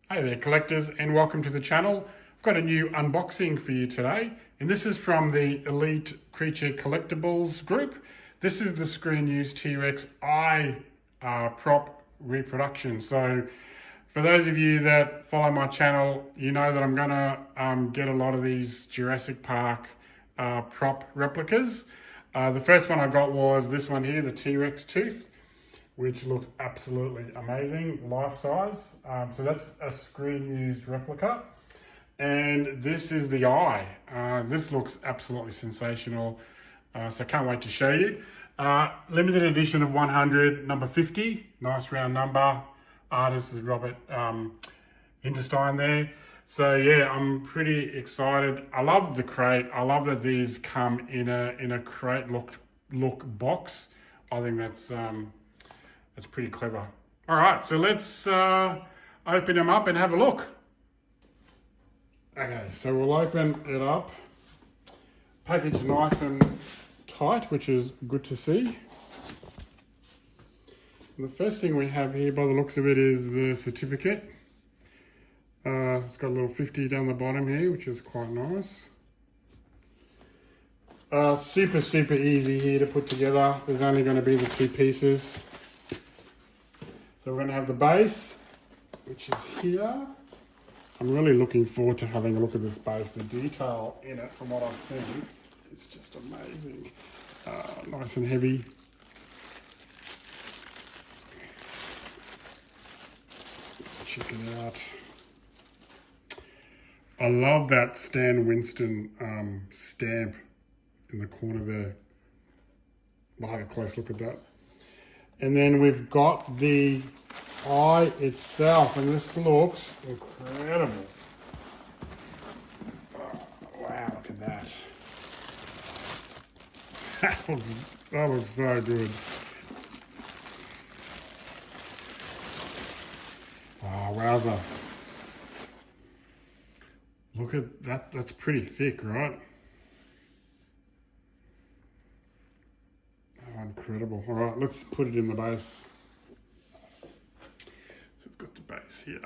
Hi there collectors and welcome to the channel. I've got a new unboxing for you today and this is from the Elite Creature Collectibles group. This is the screen used T-Rex eye prop reproduction. So for those of you that follow my channel, you know that I'm gonna get a lot of these Jurassic Park prop replicas. The first one I got was this one here, the T-Rex tooth, which looks absolutely amazing, life size. So that's a screen used replica. And this is the eye. This looks absolutely sensational. So I can't wait to show you. Limited edition of 100, number 50, nice round number. Artist is Robert Hinterstein there. So yeah, I'm pretty excited. I love the crate. I love that these come in a crate look box. I think that's pretty clever. All right, so let's open them up and have a look. Okay, so we'll open it up. Packaged nice and tight, which is good to see. And the first thing we have here, by the looks of it, is the certificate. It's got a little 50 down the bottom here, which is quite nice. Super easy here to put together. There's only going to be the two pieces. So we're going to have the base, which is here. I'm really looking forward to having a look at this base. The detail in it, from what I've seen, is just amazing. Nice and heavy. Let's check it out. I love that Stan Winston stamp in the corner there. We'll have a close look at that. And then we've got the eye itself, and this looks incredible. Oh, wow, look at that. That looks so good. Oh, wowza. Look at that, that's pretty thick, right? Oh, incredible. All right, let's put it in the base. So we've got the base here.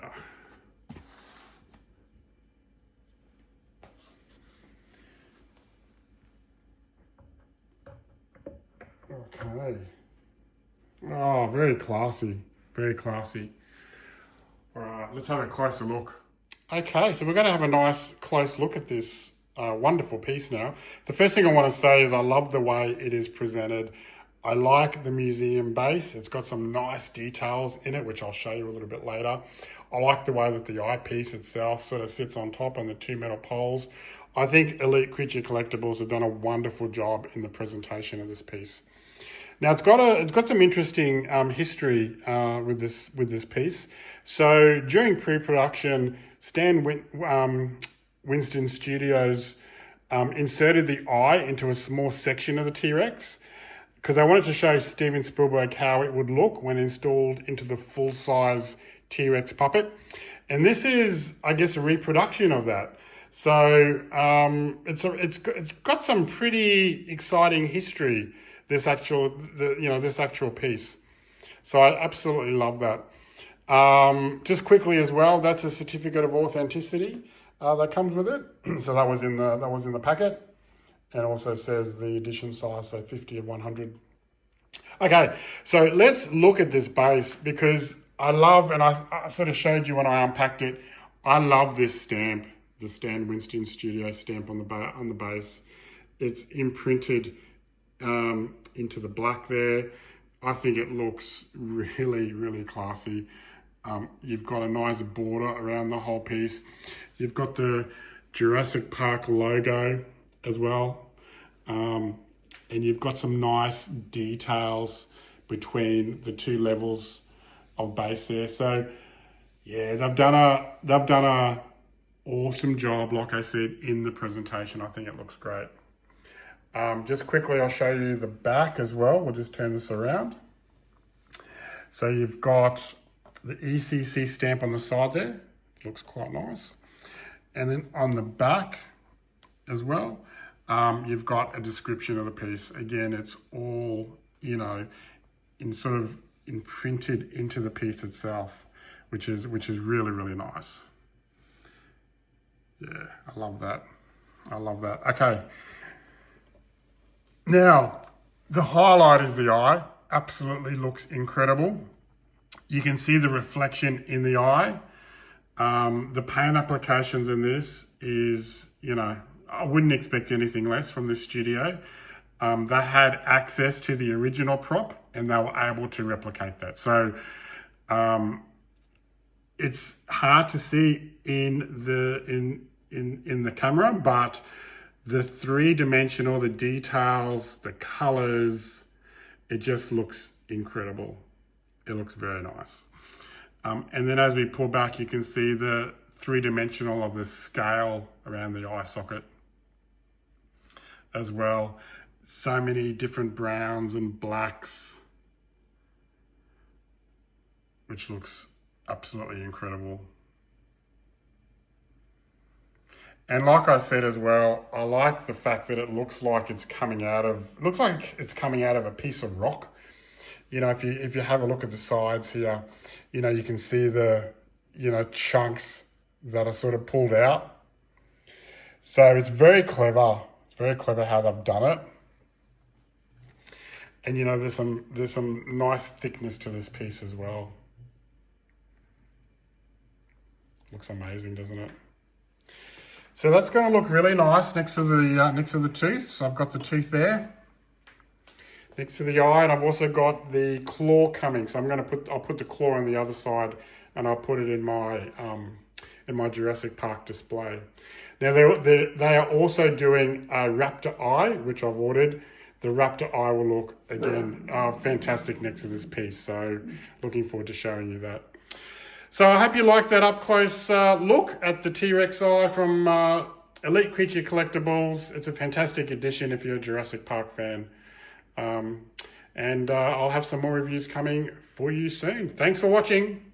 Okay. Oh, very classy. Very classy. All right, let's have a closer look. Okay, so we're going to have a nice close look at this wonderful piece now. The first thing I want to say is I love the way it is presented. I like the museum base. It's got some nice details in it, which I'll show you a little bit later. I like the way that the eyepiece itself sort of sits on top and the two metal poles. I think Elite Creature Collectibles have done a wonderful job in the presentation of this piece. Now it's got some interesting history with this piece. So during pre-production, Stan Winston Studios inserted the eye into a small section of the T-Rex because I wanted to show Steven Spielberg how it would look when installed into the full-size T-Rex puppet. And this is, I guess, a reproduction of that. So it's got some pretty exciting history. This actual piece. So I absolutely love that. Just quickly as well, that's a certificate of authenticity that comes with it. So that was in the packet, and also says the edition size, so 50 of 100. Okay, so let's look at this base because I love, and I sort of showed you when I unpacked it. I love this stamp, the Stan Winston Studios stamp on the base. It's imprinted into the black there. I think it looks really classy. You've got a nice border around the whole piece. You've got the Jurassic Park logo as well. And you've got some nice details between the two levels of base there. So yeah, they've done a awesome job, like I said, in the presentation. I think it looks great. Just quickly, I'll show you the back as well. We'll just turn this around. So you've got the ECC stamp on the side there. Looks quite nice. And then on the back as well, you've got a description of the piece. Again, it's all, imprinted into the piece itself, which is really, really nice. Yeah, I love that. I love that. Okay. Now, the highlight is the eye. Absolutely looks incredible. You can see the reflection in the eye. The paint applications in this is, you know, I wouldn't expect anything less from this studio. They had access to the original prop and they were able to replicate that. So it's hard to see in the camera, but the three-dimensional, the details, the colors, it just looks incredible. It looks very nice. And then as we pull back, you can see the three-dimensional of the scale around the eye socket as well. So many different browns and blacks, which looks absolutely incredible. And like I said as well, I like the fact that it looks like it's coming out of, a piece of rock. You know, if you have a look at the sides here, you know, you can see the, you know, chunks that are sort of pulled out. So it's very clever. It's very clever how they've done it. And you know, there's some nice thickness to this piece as well. Looks amazing, doesn't it? So that's going to look really nice next to the tooth. So I've got the tooth there next to the eye, and I've also got the claw coming. So I'll put the claw on the other side, and I'll put it in my Jurassic Park display. Now they are also doing a raptor eye, which I've ordered. The raptor eye will look again fantastic next to this piece. So looking forward to showing you that. So I hope you like that up close look at the T-Rex eye from Elite Creature Collectibles. It's a fantastic addition if you're a Jurassic Park fan. And I'll have some more reviews coming for you soon. Thanks for watching.